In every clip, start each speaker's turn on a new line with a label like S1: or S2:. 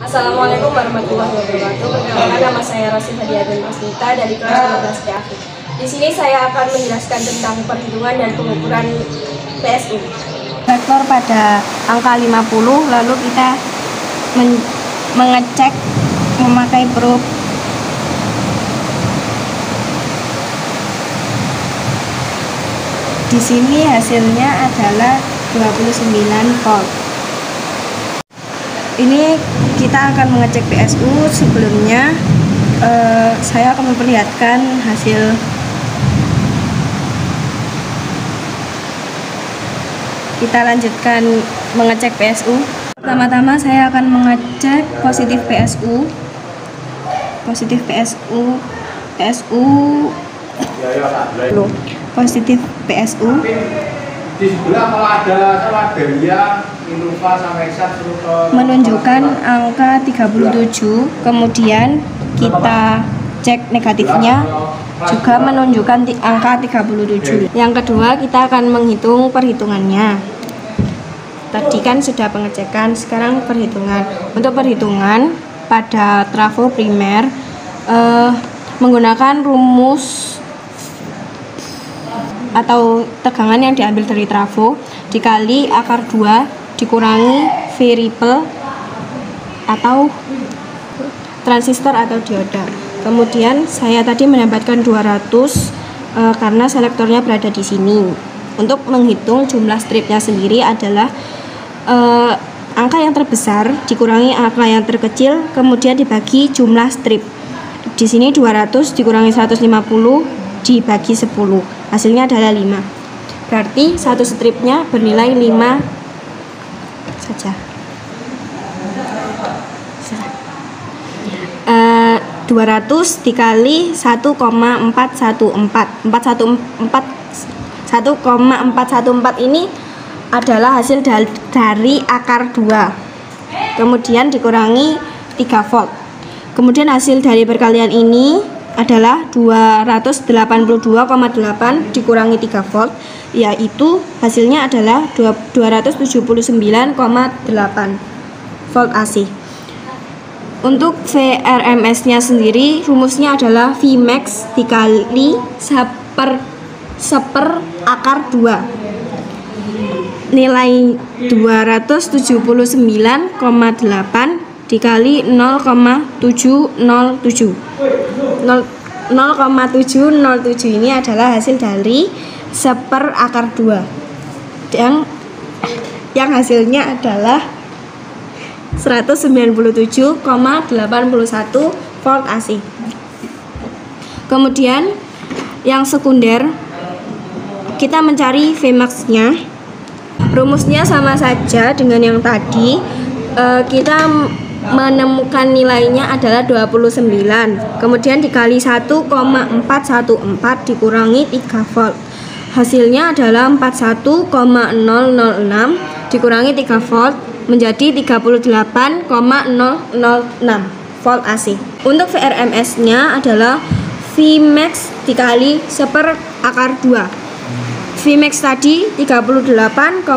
S1: Assalamualaikum warahmatullahi wabarakatuh. Perkenalkan, nama saya Rosi Fadia bin Masnita dari kelas 12 TAFI. Di sini saya akan menjelaskan tentang perhitungan dan pengukuran PSU.
S2: Vektor pada angka 50, lalu kita mengecek memakai probe. Di sini hasilnya adalah 29 volt. Ini kita akan mengecek PSU. Sebelumnya saya akan memperlihatkan hasil. Kita lanjutkan mengecek PSU. Pertama-tama saya akan mengecek positif PSU. Positif PSU. Positif PSU.
S3: Di sebelah kalau ada Delia, Innova sama Exat
S2: menunjukkan angka 37. Kemudian kita cek negatifnya juga menunjukkan angka 37. Yang kedua, kita akan menghitung perhitungannya. Tadi kan sudah pengecekan, sekarang perhitungan. Untuk perhitungan pada trafo primer menggunakan rumus atau tegangan yang diambil dari trafo dikali akar 2 dikurangi variable atau transistor atau dioda. Kemudian saya tadi menambahkan 200 karena selektornya berada di sini. Untuk menghitung jumlah stripnya sendiri adalah angka yang terbesar dikurangi angka yang terkecil, kemudian dibagi jumlah strip. Di sini 200 dikurangi 150 dibagi 10, hasilnya adalah 5. Berarti satu stripnya bernilai 5 saja. 200 dikali 1,414 ini adalah hasil dari akar 2, kemudian dikurangi 3 volt. Kemudian hasil dari perkalian ini adalah 282,8 dikurangi 3 volt, yaitu hasilnya adalah 279,8 volt AC. Untuk VRMS nya sendiri rumusnya adalah Vmax dikali seper akar 2. Nilai 279,8 dikali 0,707 ini adalah hasil dari seper akar 2 yang hasilnya adalah 197,81 volt AC. Kemudian yang sekunder kita mencari Vmax nya. Rumusnya sama saja dengan yang tadi. Kita menemukan nilainya adalah 29, kemudian dikali 1,414 dikurangi 3 volt, hasilnya adalah 41,006 dikurangi 3 volt menjadi 38,006 volt AC. Untuk VRMS nya adalah Vmax dikali seper akar 2. Vmax tadi 38,006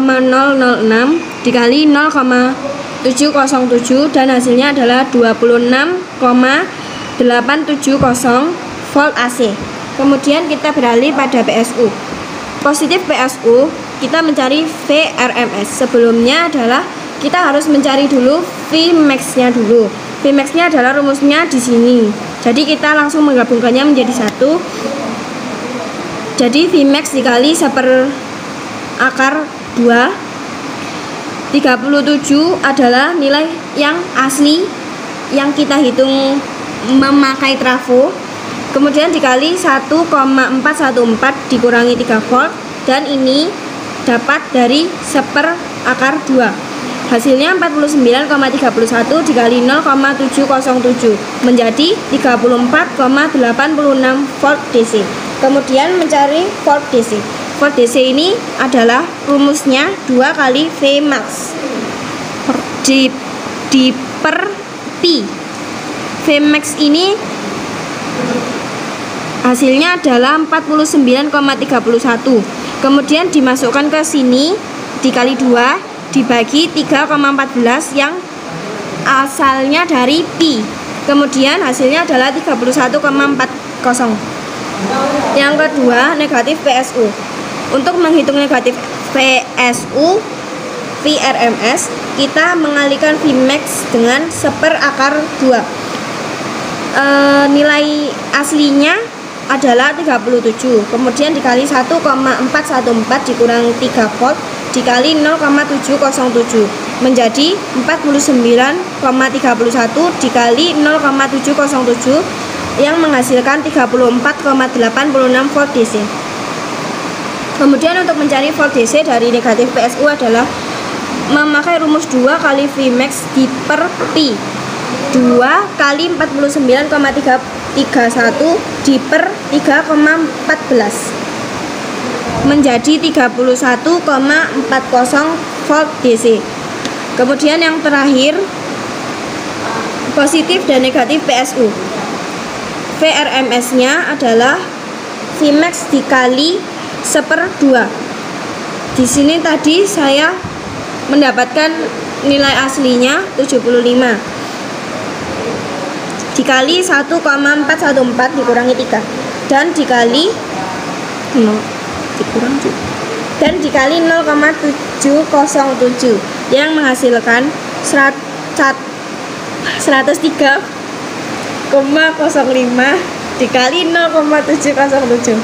S2: dikali 0,707 dan hasilnya adalah 26,870 volt AC. Kemudian kita beralih pada PSU. Positif PSU kita mencari VRMS. Sebelumnya adalah kita harus mencari dulu Vmax nya dulu. Vmax nya adalah rumusnya di sini. Jadi kita langsung menggabungkannya menjadi satu. Jadi Vmax dikali seper akar 2, 37 adalah nilai yang asli yang kita hitung memakai trafo, kemudian dikali 1,414 dikurangi 3 volt, dan ini dapat dari seper akar 2, hasilnya 49,31 dikali 0,707 menjadi 34,86 volt DC. Kemudian mencari volt DC. Volt DC ini adalah rumusnya 2 kali Vmax per Pi. Vmax ini hasilnya adalah 49,31. Kemudian dimasukkan ke sini dikali 2 dibagi 3,14 yang asalnya dari pi. Kemudian hasilnya adalah 31,40. Yang kedua, negatif PSU. Untuk menghitung negatif PSU VRMS, kita mengalihkan Vmax dengan 1/2. Nilai aslinya adalah 37, kemudian dikali 1,414 dikurangi 3 volt dikali 0,707 menjadi 49,31 dikali 0,707 yang menghasilkan 34,86 volt DC. Kemudian untuk mencari volt DC dari negatif PSU adalah memakai rumus 2 kali Vmax di per pi. 2 kali 49,331 di per 3,14 menjadi 31,40 volt DC. Kemudian yang terakhir, positif dan negatif PSU. VRMS-nya adalah Vmax dikali 1/2. Di sini tadi saya mendapatkan nilai aslinya 75 dikali 1,414 dikurangi 3 dan dikali 0,707 yang menghasilkan 103,05 dikali 0,707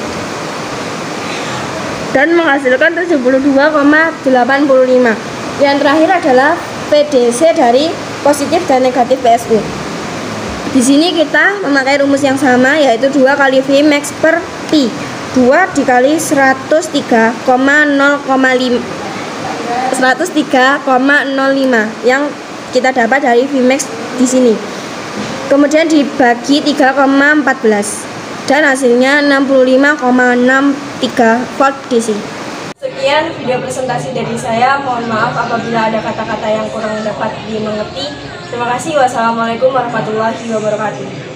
S2: dan menghasilkan 72,85. Yang terakhir adalah PDC dari positif dan negatif PSU. Di sini kita memakai rumus yang sama, yaitu 2 kali Vmax per pi. 2 dikali 103,05 yang kita dapat dari Vmax di sini. Kemudian dibagi 3,14 dan hasilnya 65,63 volt DC.
S1: Sekian video presentasi dari saya. Mohon maaf apabila ada kata-kata yang kurang dapat dimengerti. Terima kasih. Wassalamualaikum warahmatullahi wabarakatuh.